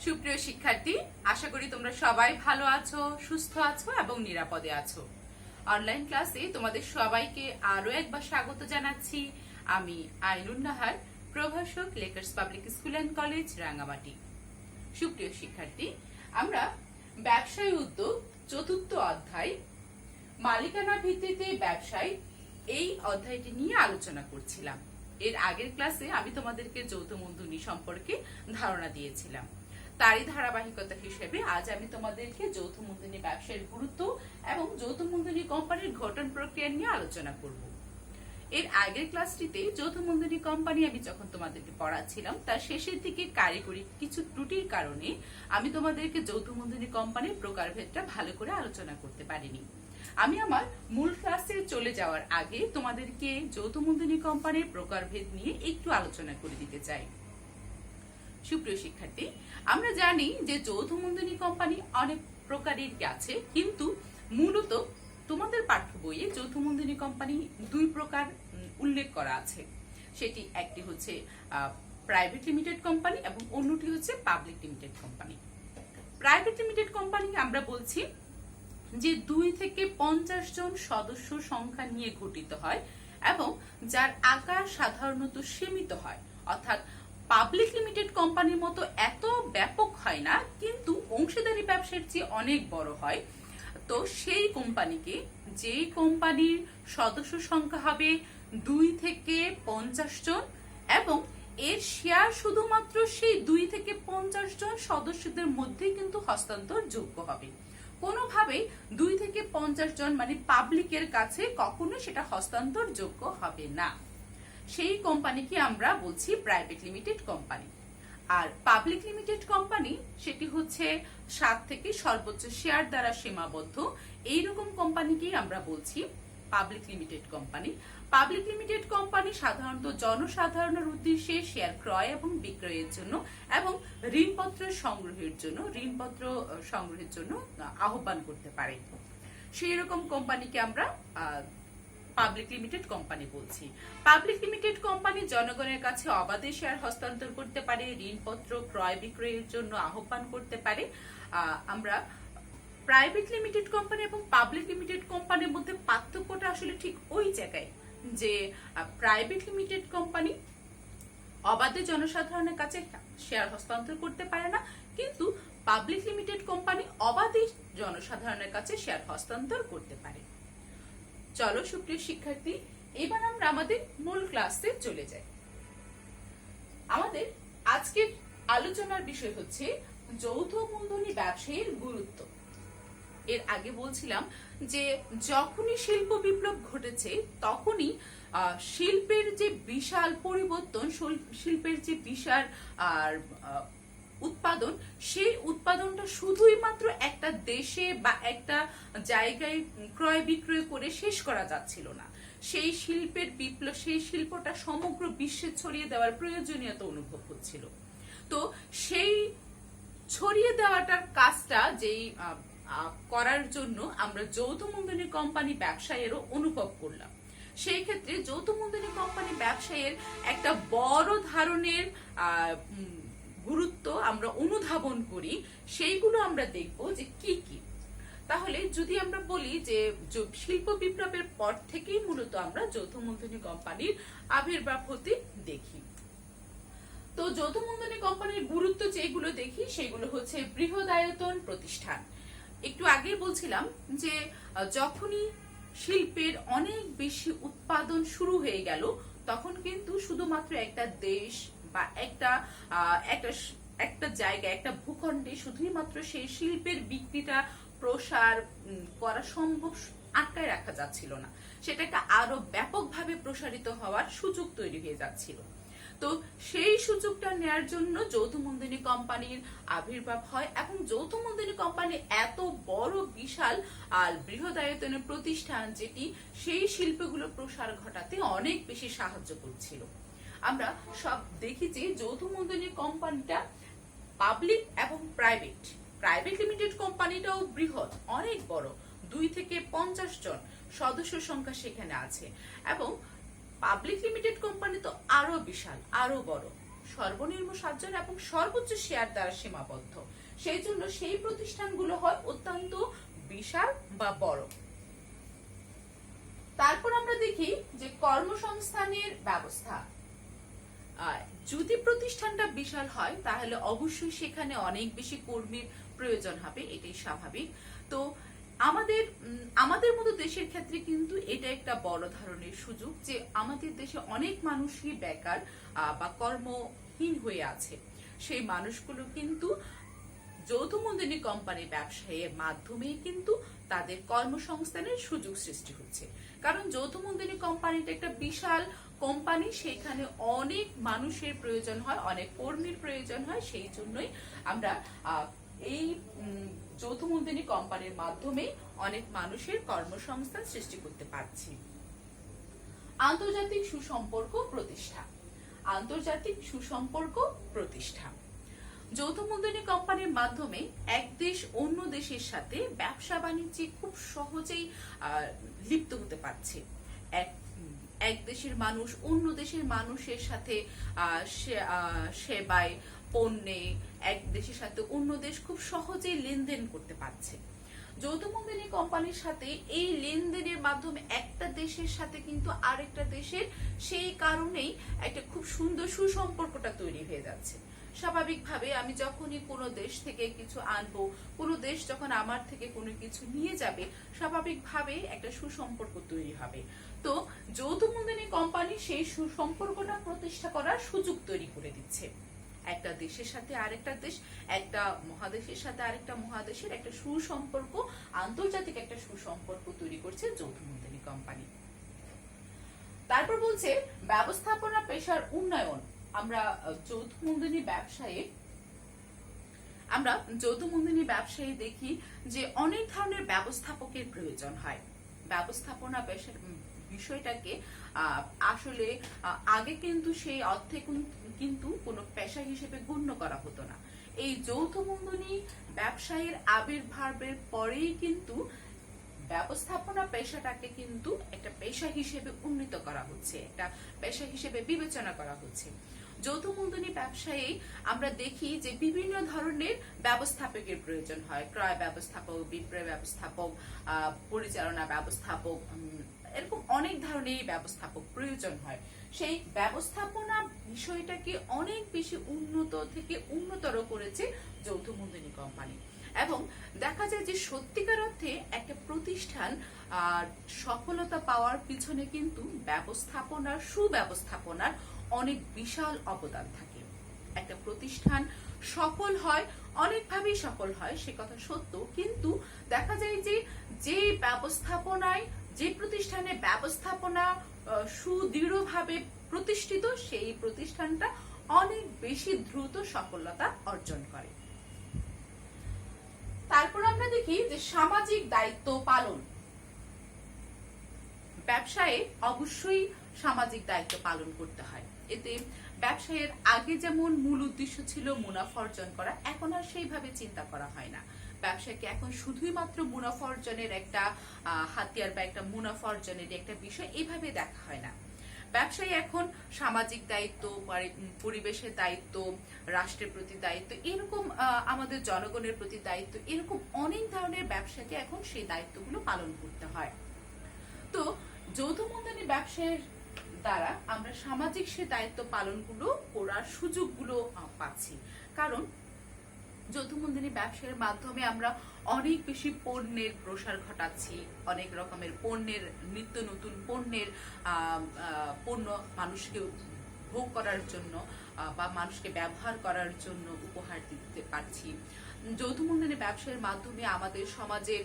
সুপ্রিয় শিক্ষার্থী, আশা করি তোমরা সবাই ভালো আছো, সুস্থ আছো এবং নিরাপদে আছো। অনলাইন ক্লাসে তোমাদের সবাইকে আরো একবার স্বাগত জানাচ্ছি। আমি আইনুন নাহার, প্রভাষক, Lakers public school and college, Rangamati. সুপ্রিয় শিক্ষার্থী, আমরা ব্যবসায় উদ্যোগ চতুর্থ অধ্যায় মালিকানা ভিত্তিতে ব্যবসায় এই অধ্যায়টি নিয়ে আলোচনা করছিলাম। এর আগের ক্লাসে আমি তোমাদেরকে যৌথ মূলধনী সম্পর্কে ধারণা দিয়েছিলাম। তারই ধারাবাহিকতা হিসেবে আজ আমি তোমাদেরকে যৌথ মূলধনী ব্যবসায়ের গুরুত্ব এবং যৌথ মূলধনী কোম্পানির গঠন প্রক্রিয়া নিয়ে আলোচনা করব। এর আগের ক্লাসটিতে যৌথ মূলধনী কোম্পানি আমি যখন তোমাদেরকে পড়াচ্ছিলাম তার শেষের দিকে কারিগরি কিছু ত্রুটির কারণে আমি তোমাদেরকে যৌথ মূলধনী কোম্পানির প্রকারভেদটা ভালো করে আলোচনা করতে পারিনি। আমি আমার মূল ক্লাসে চলে যাওয়ার আগে তোমাদেরকে যৌথ মূলধনী কোম্পানির প্রকারভেদ নিয়ে একটু আলোচনা করে দিতে চাই। সুপ্রিয় শিক্ষার্থী, আমরা জানি যে যৌথ মূলধনী কোম্পানি অনেক প্রকারের আছে, কিন্তু মূলত তোমাদের পাঠ্য বইয়ে যৌথ মূলধনী কোম্পানি দুই প্রকার উল্লেখ করা আছে। সেটি একটি হচ্ছে প্রাইভেট লিমিটেড কোম্পানি এবং অন্যটি হচ্ছে public limited company. Private limited company আমরা বলছি যে 2 থেকে 50 জন সদস্য সংখ্যা নিয়ে গঠিত হয় এবং যার আকার সাধারণত সীমিত হয়, অর্থাৎ পাবলিক লিমিটেড কোম্পানির মতো এত ব্যাপক হয় না, কিন্তু অংশীদারি ব্যবসার চেয়ে অনেক বড় হয়। তো সেই কোম্পানিকে, যেই কোম্পানির সদস্য সংখ্যা হবে 2 থেকে 50 জন এবং এর শেয়ার শুধুমাত্র সেই 2 থেকে 50 জন সদস্যদের মধ্যেই কিন্তু হস্তান্তর যোগ্য হবে। কোনোভাবেই 2 থেকে 50 জন মানে পাবলিকের কাছে কখনো সেটা হস্তান্তর যোগ্য হবে না। সেই কোম্পানিকে আমরা বলছি প্রাইভেট লিমিটেড কোম্পানি। আর পাবলিক লিমিটেড কোম্পানি সেটি হচ্ছে 7 থেকে সর্বোচ্চ শেয়ার দ্বারা সীমাবদ্ধ, এইরকম কোম্পানিকেই আমরা বলছি public limited company. Public limited company সাধারণত জনসাধারণের উদ্দেশ্যে শেয়ার ক্রয় এবং বিক্রয়ের জন্য এবং ঋণপত্র সংগ্রহের জন্য আহ্বান করতে পারে। সেই রকম কোম্পানিকে আমরা পাবলিক লিমিটেড কোম্পানি বলছি। পাবলিক লিমিটেড কোম্পানি জনগণের কাছে অবাধে শেয়ার হস্তান্তর করতে পারে, ঋণপত্র ক্রয় বিক্রয়ের জন্য আহ্বান করতে পারে। আমরা প্রাইভেট লিমিটেড কোম্পানি এবং পাবলিক লিমিটেড কোম্পানির মধ্যে পার্থক্যটা আসলে ঠিক ওই জায়গায় যে প্রাইভেট লিমিটেড কোম্পানি অবাধে জনসাধারণের কাছে শেয়ার হস্তান্তর করতে পারে না, কিন্তু পাবলিক লিমিটেড কোম্পানি অবাধে জনসাধারণের কাছে শেয়ার হস্তান্তর করতে পারে। চলো সুপ্রিয় শিক্ষার্থী, এবার আমরা আমাদের মূল ক্লাসে চলে যাই। আমাদের আজকের আলোচনার বিষয় হচ্ছে যৌথ মূলধনী ব্যবসায়ের গুরুত্ব। এর আগে বলছিলাম যে যখনই শিল্প বিপ্লব ঘটেছে তখনই শিল্পের যে বিশাল পরিবর্তন, শিল্পের যে বিশাল উৎপাদন, সেই উৎপাদনটা শুধুই মাত্র একটা দেশে বা একটা জায়গায় ক্রয় বিক্রয় করে শেষ করা যাচ্ছিল না। সেই শিল্পের বিপ্লব, সেই শিল্পটা সমগ্র বিশ্বে ছড়িয়ে দেওয়ার প্রয়োজনীয়তা অনুভব হচ্ছিল। তো সেই ছড়িয়ে দেওয়াটার কাজটা করার জন্য আমরা যৌথ মূলধনী কোম্পানি ব্যবসায়েরও অনুভব করলাম। সেই ক্ষেত্রে যৌথ মূলধনী কোম্পানি ব্যবসায়ের একটা বড় ধরনের গুরুত্ব আমরা অনুধাবন করি, সেইগুলো আমরা দেখব যে কি কি। তাহলে যদি আমরা বলি যে শিল্প বিপ্লবের পর থেকেই মূলত আমরা যৌথ মূলধনী কোম্পানির আবির্ভাব হতে দেখি। তো যৌথ মূলধনী কোম্পানির গুরুত্ব যেগুলো দেখি সেগুলো হচ্ছে বৃহদায়তন প্রতিষ্ঠান। একটু আগে বলছিলাম যে যখনই শিল্পের অনেক বেশি উৎপাদন শুরু হয়ে গেল, তখন কিন্তু শুধুমাত্র একটা দেশ বা একটা জায়গা, একটা ভূখণ্ডে শুধুই মাত্র সেই শিল্পের বিক্রিটা প্রসার করা সম্ভব আটকায় রাখা যাচ্ছিল না, সেটাকে আরো ব্যাপকভাবে প্রসারিত হওয়ার সুযোগ তৈরি হয়ে যাচ্ছিল। তো সেই সুযোগটা নেয়ার জন্য যৌথ মূলধনী কোম্পানির আবির্ভাব হয় এবং যৌথ মূলধনী কোম্পানি এত বড় বিশাল আর বৃহদায়তনের প্রতিষ্ঠান যেটি সেই শিল্পগুলো প্রসার ঘটাতে অনেক বেশি সাহায্য করছিল। আমরা সব দেখি যে যৌথ মূলধনী কোম্পানিটা পাবলিক এবং প্রাইভেট লিমিটেড কোম্পানিটাও বৃহৎ, অনেক বড়, 2 থেকে 50 জন সদস্য সংখ্যা সেখানে আছে এবং পাবলিক লিমিটেড কোম্পানি তো আরো বিশাল, আরো বড়। সর্বনিম্ন 7 জন এবং সর্বোচ্চ শেয়ার দ্বারা সীমাবদ্ধ। সেই জন্য সেই প্রতিষ্ঠানগুলো হয় অত্যন্ত বিশাল বা বড়। তারপর আমরা দেখি যে কর্মসংস্থানের ব্যবস্থা। যদি প্রতিষ্ঠানটা বিশাল হয় তাহলে অবশ্যই সেখানে অনেক বেশি কর্মীর প্রয়োজন হবে, এটাই স্বাভাবিক। তো আমাদের মতো দেশের ক্ষেত্রে কিন্তু এটা একটা বড় ধরনের সুযোগ যে আমাদের দেশে অনেক মানুষই বেকার বা কর্মহীন হয়ে আছে। সেই মানুষগুলো কিন্তু যৌথ মূলধনী কোম্পানি ব্যবসায়ের মাধ্যমে কিন্তু তাদের কর্মসংস্থানের সুযোগ সৃষ্টি হচ্ছে। কারণ যৌথ মূলধনী কোম্পানিটা একটা বিশাল কোম্পানি, সেখানে অনেক মানুষের প্রয়োজন হয়, অনেক কর্মীর প্রয়োজন হয়। সেই জন্যই আমরা এই যৌথ মূলধনী কোম্পানির মাধ্যমে অনেক মানুষের কর্মসংস্থান সৃষ্টি করতে পারছি। আন্তর্জাতিক সুসম্পর্ক প্রতিষ্ঠা। আন্তর্জাতিক সুসম্পর্ক প্রতিষ্ঠা যৌথ মূলধনী কোম্পানির মাধ্যমে এক দেশ অন্য দেশের সাথে ব্যবসা বাণিজ্যে খুব সহজেই লিপ্ত হতে পারছে। এক দেশের মানুষ অন্য দেশের মানুষের সাথে সেবায়, পণ্যে এক দেশের সাথে অন্য দেশ খুব সহজেই লেনদেন করতে পারছে। যৌথ মূলধনী কোম্পানির সাথে এই লেনদেনের মাধ্যমে একটা দেশের সাথে কিন্তু আরেকটা দেশের সেই কারণেই একটা খুব সুন্দর সুসম্পর্কটা তৈরি হয়ে যাচ্ছে। স্বাভাবিকভাবে আমি যখনই কোনো দেশ থেকে কিছু আনবো, কোনো দেশ যখন আমার থেকে কোনো কিছু নিয়ে যাবে, স্বাভাবিকভাবে একটা সুসম্পর্ক তৈরি হবে। তো যৌথ মূলধনী কোম্পানি সেই সুসম্পর্কটা প্রতিষ্ঠা করার সুযোগ তৈরি করে দিচ্ছে। একটা দেশের সাথে আরেকটা দেশ, একটা মহাদেশের সাথে আরেকটা মহাদেশের একটা সুসম্পর্ক, আন্তর্জাতিক একটা সুসম্পর্ক তৈরি করছে যৌথ মূলধনী কোম্পানি। তারপর বলছে ব্যবস্থাপনা পেশার উন্নয়ন। আমরা যৌথ মূলধনী ব্যবসায়ে দেখি যে অনেক ধরনের ব্যবস্থাপকের প্রয়োজন হয়। ব্যবস্থাপনা পেশার বিষয়টাকে আসলে আগে কিন্তু সেই অর্থে কিন্তু কোনো পেশা হিসেবে গণ্য করা হতো না। এই যৌথ মূলধনী ব্যবসায়ের আবির্ভাবের পরেই কিন্তু ব্যবস্থাপনা পেশাটাকে কিন্তু একটা পেশা হিসেবে উন্নীত করা হচ্ছে, একটা পেশা হিসেবে বিবেচনা করা হচ্ছে। যৌথ মূলধনী ব্যবসায়ে আমরা দেখি যে বিভিন্ন ধরনের ব্যবস্থাপকের প্রয়োজন হয়। ক্রয় ব্যবস্থাপক, বিক্রয় ব্যবস্থাপক, পরিচালনা ব্যবস্থাপক, এরকম অনেক ধরনের ব্যবস্থাপক প্রয়োজন হয়। সেই ব্যবস্থাপনা বিষয়টাকে অনেক বেশি উন্নত থেকে উন্নতর করেছে যৌথ মূলধনী কোম্পানি। এবং দেখা যায় যে সত্যিকার অর্থে একটা প্রতিষ্ঠান সফলতা পাওয়ার পিছনে কিন্তু সুব্যবস্থাপনার অনেক বিশাল অবদান থাকে। একটা প্রতিষ্ঠান সফল হয়, অনেকভাবেই সফল হয়, সে কথা সত্য। কিন্তু দেখা যায় যে ব্যবস্থাপনায়, যে প্রতিষ্ঠানে ব্যবস্থাপনা সুদৃঢ়ভাবে প্রতিষ্ঠিত, সেই প্রতিষ্ঠানটা অনেক বেশি দ্রুত সফলতা অর্জন করে। তারপর আমরা দেখি যে সামাজিক দায়িত্ব পালন। ব্যবসায়ে অবশ্যই সামাজিক দায়িত্ব পালন করতে হয়। এতে ব্যবসায়ের আগে যেমন মূল উদ্দেশ্য ছিল মুনাফা অর্জন করা, এখন আর সেইভাবে চিন্তা করা হয় না। ব্যবসাকে এখন শুধুই মাত্র মুনাফা অর্জনের একটা হাতিয়ার বা একটা মুনাফা অর্জনের একটা বিষয় এইভাবে দেখা হয় না। ব্যবসায় এখন সামাজিক দায়িত্ব, পরিবেশের দায়িত্ব, রাষ্ট্রের প্রতি দায়িত্ব, এরকম আমাদের জনগণের প্রতি দায়িত্ব, এরকম অনেক ধরনের ব্যবসাকে এখন সেই দায়িত্বগুলো পালন করতে হয়। তো যৌথ মূলধনী ব্যবসায়ের দ্বারা আমরা সামাজিক সে দায়িত্ব পালনগুলো করার সুযোগগুলো পাচ্ছি। কারণ যৌথ মূলধনী ব্যবসায়ের মাধ্যমে আমরা অনেক বেশি পণ্যের প্রসার ঘটাচ্ছি, অনেক রকমের পণ্যের, নিত্য নতুন পণ্যের পণ্য মানুষকে ভোগ করার জন্য বা মানুষকে ব্যবহার করার জন্য উপহার দিতে পারছি। যৌথ মূলধনী ব্যবসায়ের মাধ্যমে আমাদের সমাজের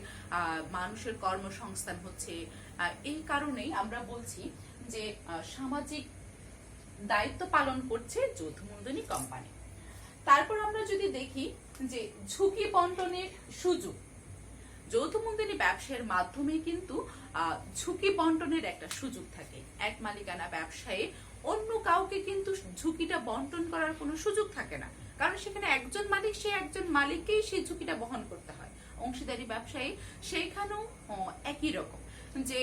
মানুষের কর্মসংস্থান হচ্ছে। এই কারণেই আমরা বলছি যে সামাজিক দায়িত্ব পালন করছে যৌথ মূলধনী কোম্পানি। তারপর আমরা যদি দেখি যে ঝুঁকি বন্টনের সুযোগ, যৌথ মূলধনী ব্যবসায়ের মাধ্যমে কিন্তু ঝুঁকি বন্টনের একটা সুযোগ থাকে। এক মালিকানা ব্যবসায়ে অন্য কাউকে কিন্তু ঝুঁকিটা বন্টন করার কোনো সুযোগ থাকে না, কারণ সেখানে একজন মালিক, সেই একজন মালিককেই সেই ঝুঁকিটা বহন করতে হয়। অংশীদারি ব্যবসায়ী সেইখানেও একই রকম, যে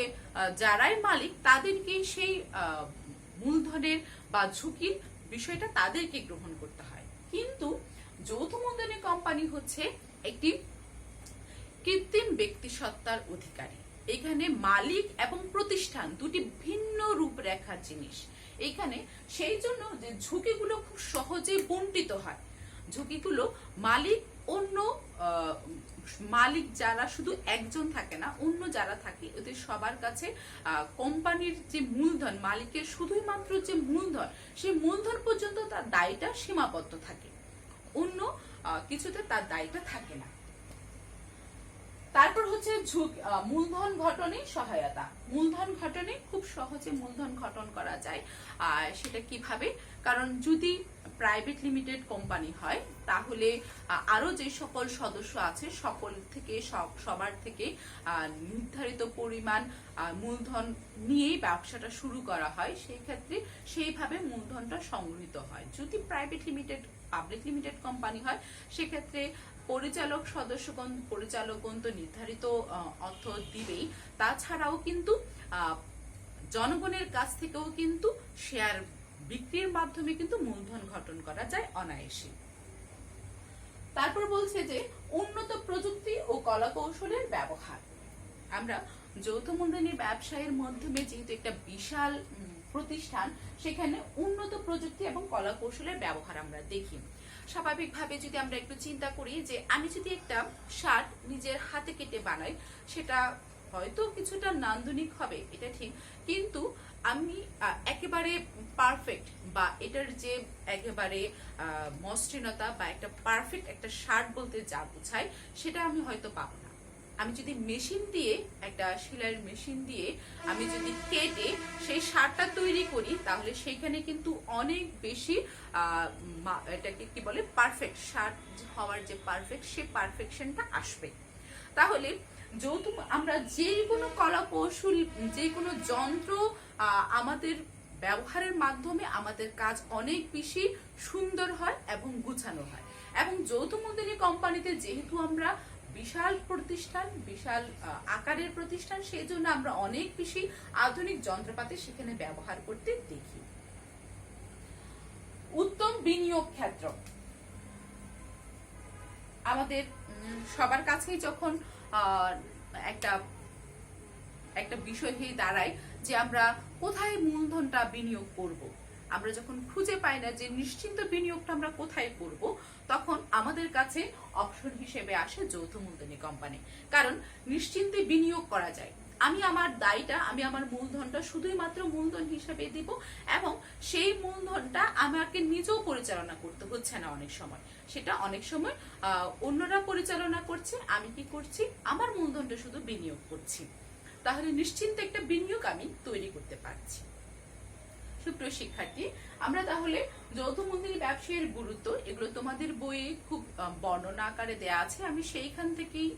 যারাই মালিক তাদেরকেই সেই মূলধনের বা ঝুঁকির বিষয়টা তাদেরকে গ্রহণ করতে হয়। কিন্তু যৌথ মূলধনী কোম্পানি হচ্ছে একটি কৃত্রিম ব্যক্তিসত্তার অধিকারী। এখানে মালিক এবং প্রতিষ্ঠান দুটি ভিন্ন রূপরেখার জিনিস। এখানে সেই জন্য যে ঝুঁকিগুলো খুব সহজে বন্টিত হয়। ঝুঁকিগুলো মালিক যারা শুধু একজন থাকে না, অন্য যারা থাকে ওদের সবার কাছে কোম্পানির যে মূলধন, মালিকের শুধুই মাত্র যে মূলধন, সেই মূলধন পর্যন্ত তার দায়টা সীমাবদ্ধ থাকে, অন্য কিছুতে তার দায়টা থাকে না। তারপর হচ্ছে মূলধন গঠনে সহায়তা। মূলধন গঠনে খুব সহজে মূলধন গঠন করা যায়। সেটা কিভাবে? কারণ যদি প্রাইভেট লিমিটেড কোম্পানি হয় তাহলে আরো যে সকল সদস্য আছে সবার থেকে নির্ধারিত পরিমাণ মূলধন নিয়েই ব্যবসাটা শুরু করা হয়। সেই ক্ষেত্রে সেইভাবে মূলধনটা সংগৃহীত হয়। যদি পাবলিক লিমিটেড কোম্পানি হয় সেক্ষেত্রে পরিচালকগণ তো নির্ধারিত অর্থ দিবেই, তাছাড়াও কিন্তু জনগণের কাছ থেকেও কিন্তু শেয়ার বিক্রির মাধ্যমে কিন্তু মূলধন গঠন করা যায় অনায়াসে। তারপর বলছে যে উন্নত প্রযুক্তি ও কলা কৌশলের ব্যবহার। আমরা যৌথ মূলধনী ব্যবসায়ের মাধ্যমে যেহেতু একটা বিশাল প্রতিষ্ঠান, সেখানে উন্নত প্রযুক্তি এবং কলা কৌশলের ব্যবহার আমরা দেখি। স্বাভাবিকভাবে যদি আমরা একটু চিন্তা করি যে আমি যদি একটা শার্ট নিজের হাতে কেটে বানাই, সেটা হয়তো কিছুটা নান্দনিক হবে, এটা ঠিক, কিন্তু আমি একেবারে পারফেক্ট বা এটার যে একেবারে মসৃণতা বা একটা পারফেক্ট একটা শার্ট বলতে যা বোঝায় সেটা আমি হয়তো পাবো না। আমি যদি মেশিন দিয়ে, একটা সেলাইয়ের মেশিন দিয়ে আমি যদি কেটে সেই শার্টটা তৈরি করি, তাহলে সেখানে কিন্তু অনেক বেশি এটাকে কি বলে, পারফেক্ট শার্ট হওয়ার যে পারফেক্ট, সে পারফেকশনটা আসবে। তাহলে আমরা যে কোনো কলা কৌশল, যে কোনো যন্ত্র আমাদের ব্যবহারের মাধ্যমে আমাদের কাজ অনেক বেশি সুন্দর হয় এবং গুছানো হয়। এবং যৌথ মূলধনী কোম্পানিতে যেহেতু আমরা বিশাল প্রতিষ্ঠান, বিশাল আকারের প্রতিষ্ঠান, সেই জন্য আমরা অনেক বেশি আধুনিক যন্ত্রপাতি সেখানে ব্যবহার করতে দেখি। উত্তম বিনিয়োগ ক্ষেত্র। আমাদের সবার কাছেই যখন একটা বিষয় হয়ে দাঁড়ায় যে আমরা কোথায় মূলধনটা বিনিয়োগ করব, আমরা যখন খুঁজে পাই না যে নিশ্চিন্ত বিনিয়োগটা আমরা কোথায় করব, তখন আমাদের কাছে অপশন হিসেবে আসে যৌথ মূলধনী কোম্পানি। কারণ নিশ্চিন্তে বিনিয়োগ করা যায়। আমি আমার মূলধনটা শুধুই মাত্র মূলধন হিসেবে দিব এবং সেই মূলধনটা আমাকে নিজেও পরিচালনা করতে হচ্ছে না। সেটা অনেক সময় অন্যরা পরিচালনা করছে, আমি কি করছি, আমার মূলধনটা শুধু বিনিয়োগ করছি। তাহলে নিশ্চিন্তে একটা বিনিয়োগ আমি তৈরি করতে পারছি। সুপ্রিয় শিক্ষার্থী, আমরা তাহলে যৌথ মূলধনী ব্যবসায়ের গুরুত্ব, এগুলো তোমাদের বইয়ে খুব বর্ণনা আকারে দেয়া আছে। আমি সেইখান থেকেই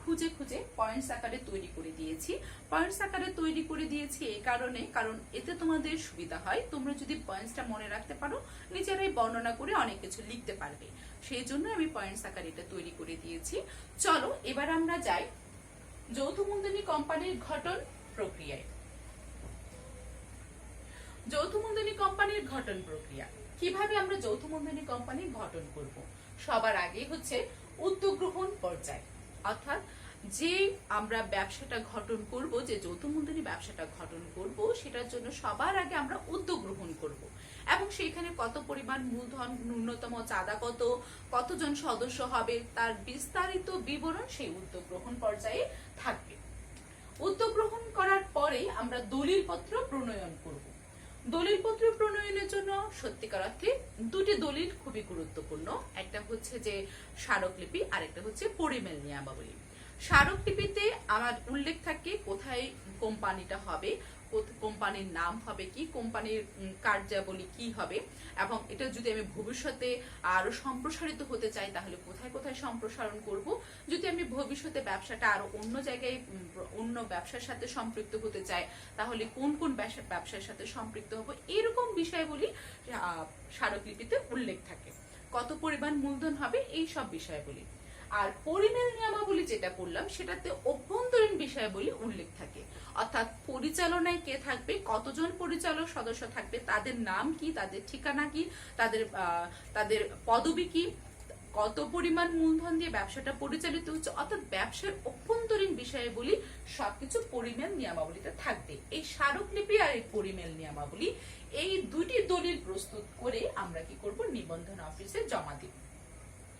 খুঁজে পয়েন্টস আকারে তৈরি করে দিয়েছি। পয়েন্টস আকারে তৈরি করে দিয়েছি এই কারণ এতে তোমাদের সুবিধা হয়। তোমরা যদি পয়েন্টসটা মনে রাখতে পারো, নিজেরাই বর্ণনা করে অনেক কিছু লিখতে পারবে। সেই জন্য আমি পয়েন্টস আকারে এটা তৈরি করে দিয়েছি। চলো এবার আমরা যাই যৌথ মূলধনী কোম্পানির গঠন প্রক্রিয়ায়। যৌথ মূলধনী কোম্পানির গঠন প্রক্রিয়া, কিভাবে আমরা যৌথ মূলধনী কোম্পানি গঠন করব? সবার আগে হচ্ছে উদ্যোগ গ্রহণ পর্যায়, অর্থাৎ যে আমরা ব্যবসাটা গঠন করব, যে যৌথ মূলধনী ব্যবসাটা গঠন করব, সেটার জন্য সবার আগে আমরা উদ্যোগ গ্রহণ করব এবং সেখানে কত পরিমাণ মূলধন, ন্যূনতম চাঁদা কতজন সদস্য হবে, তার বিস্তারিত বিবরণ সেই উদ্যোগ গ্রহণ পর্যায়ে থাকবে। উদ্যোগ গ্রহণ করার পরে আমরা দলিলপত্র প্রণয়ন করব। দলিলপত্র প্রণয়নের জন্য সত্যিকার অর্থে দুটি দলিল খুবই গুরুত্বপূর্ণ। একটা হচ্ছে যে স্মারকলিপি, আর একটা হচ্ছে পরিমেল নিয়মাবলী। স্মারকলিপিতে আমার উল্লেখ থাকে কোথায় কোম্পানিটা হবে, কোম্পানির নাম হবে কি, কোম্পানির কার্যাবলী কি হবে, এবং এটা যদি আমি ভবিষ্যতে আরো সম্প্রসারিত হতে চাই তাহলে কোথায় কোথায় সম্প্রসারণ করব, যদি আমি ভবিষ্যতে ব্যবসাটা আরো অন্য জায়গায় অন্য ব্যবসার সাথে সম্পৃক্ত হতে চাই তাহলে কোন কোন ব্যবসার সাথে সম্পৃক্ত হব, এরকম বিষয়গুলি স্মারকলিপিতে উল্লেখ থাকে। কত পরিমাণ মূলধন হবে, এই সব বিষয়গুলি। আর পরিমেল নিয়মাবলী যেটা বললাম সেটাতে অভ্যন্তরীণ বিষয়াবলী উল্লেখ থাকে, অর্থাৎ পরিচালনায় কে থাকবে, কতজন পরিচালক সদস্য থাকবে, তাদের নাম কি, তাদের ঠিকানা কি, তাদের পদবি কি, কত পরিমাণ মূলধন দিয়ে ব্যবসাটা পরিচালিত হচ্ছে, অর্থাৎ ব্যবসার অভ্যন্তরীণ বিষয়াবলী সবকিছু পরিমেল নিয়মাবলীতে থাকবে। এই স্মারকলিপি আর এই পরিমেল নিয়মাবলী এই দুটি দলিল প্রস্তুত করে আমরা কি করব, নিবন্ধন অফিসে জমা দিব।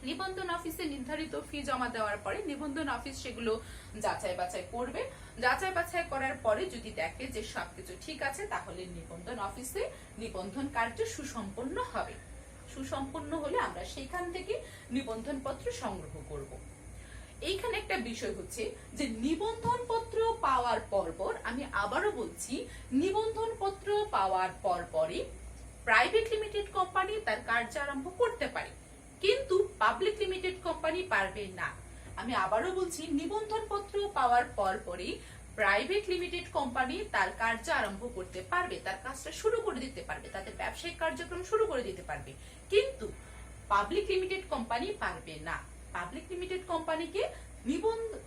নিবন্ধন অফিসে নির্ধারিত ফি জমা দেওয়ার পরে নিবন্ধন অফিস সেগুলো যাচাই বাছাই করবে। যাচাই বাছাই করার পরে যদি দেখে যে সবকিছু ঠিক আছে, তাহলে নিবন্ধন অফিসে নিবন্ধন কার্য সুসম্পন্ন হবে। সুসম্পন্ন হলে আমরা সেখান থেকে নিবন্ধন পত্র সংগ্রহ করব। এইখানে একটা বিষয় হচ্ছে যে নিবন্ধন পত্র পাওয়ার পরপর, আমি আবারও বলছি, নিবন্ধন পত্র পাওয়ার পরপরই প্রাইভেট লিমিটেড কোম্পানি তার কার্য আরম্ভ করতে পারে, কিন্তু পাবলিক লিমিটেড কোম্পানি পারবে না। আমি আবারও বলছি, নিবন্ধন পত্র পাওয়ার পরপরই প্রাইভেট লিমিটেড কোম্পানি তার কার্য আরম্ভ করতে পারবে, তার কাজটা শুরু করে দিতে পারবে, তাদের ব্যবসায়িক কার্যক্রম শুরু করে দিতে পারবে, কিন্তু পাবলিক লিমিটেড কোম্পানি পারবে না। পাবলিক লিমিটেড কোম্পানিকে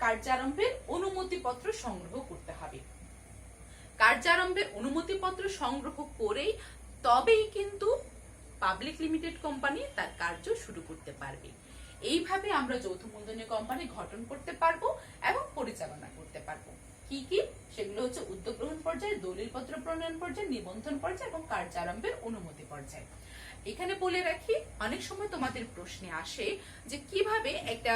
কার্যারম্ভের অনুমতিপত্র সংগ্রহ করতে হবে। কার্যারম্ভের অনুমতিপত্র সংগ্রহ করেই তবেই কিন্তু পাবলিক লিমিটেড কোম্পানি তার কার্য শুরু করতে পারবে। এইভাবে আমরা যৌথ মূলধনী কোম্পানি গঠন করতে পারবো এবং পরিচালনা করতে পারবো। কি কি সেগুলো হচ্ছে উদ্যোগ গ্রহণ পর্যায়ে, দলিলপত্র প্রণয়ন পর্যায়ে, নিবন্ধন পর্যায়ে এবং কার্যারম্ভের অনুমতি পর্যায়ে। এখানে বলে রাখি, অনেক সময় তোমাদের প্রশ্নে আসে যে কিভাবে একটা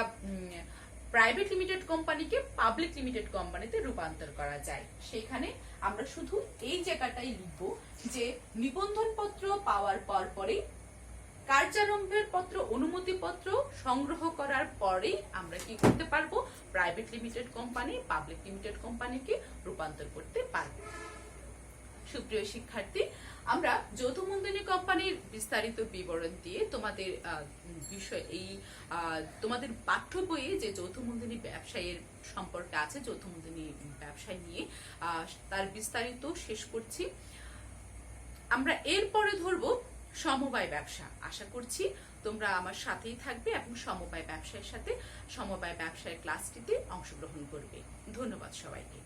প্রাইভেট লিমিটেড কোম্পানিকে পাবলিক লিমিটেড কোম্পানিতে রূপান্তর করা যায়। সেখানে আমরা শুধু এই জায়গাটাই লিখবো যে নিবন্ধন পত্র পাওয়ার পরপরই, কার্যারম্ভের পত্র, অনুমতি পত্র সংগ্রহ করার পরেই আমরা কি করতে পারবো, private limited company public limited কোম্পানিকে রূপান্তর করতে পারবো। সুপ্রিয় শিক্ষার্থী, আমরা যৌথ মূলধনী কোম্পানির বিস্তারিত বিবরণ দিয়ে তোমাদের বিষয় তোমাদের পাঠ্য বইয়ে যে যৌথ মূলধনী ব্যবসায়ের সম্পর্কে আছে, যৌথ মূলধনী ব্যবসায় নিয়ে তার বিস্তারিত শেষ করছি। আমরা এরপরে ধরবো সমবায় ব্যবসা। আশা করছি তোমরা আমার সাথেই থাকবে এবং সমবায় ব্যবসায়ের সাথে সমবায় ব্যবসায়ের ক্লাসটিতে অংশগ্রহণ করবে। ধন্যবাদ সবাইকে।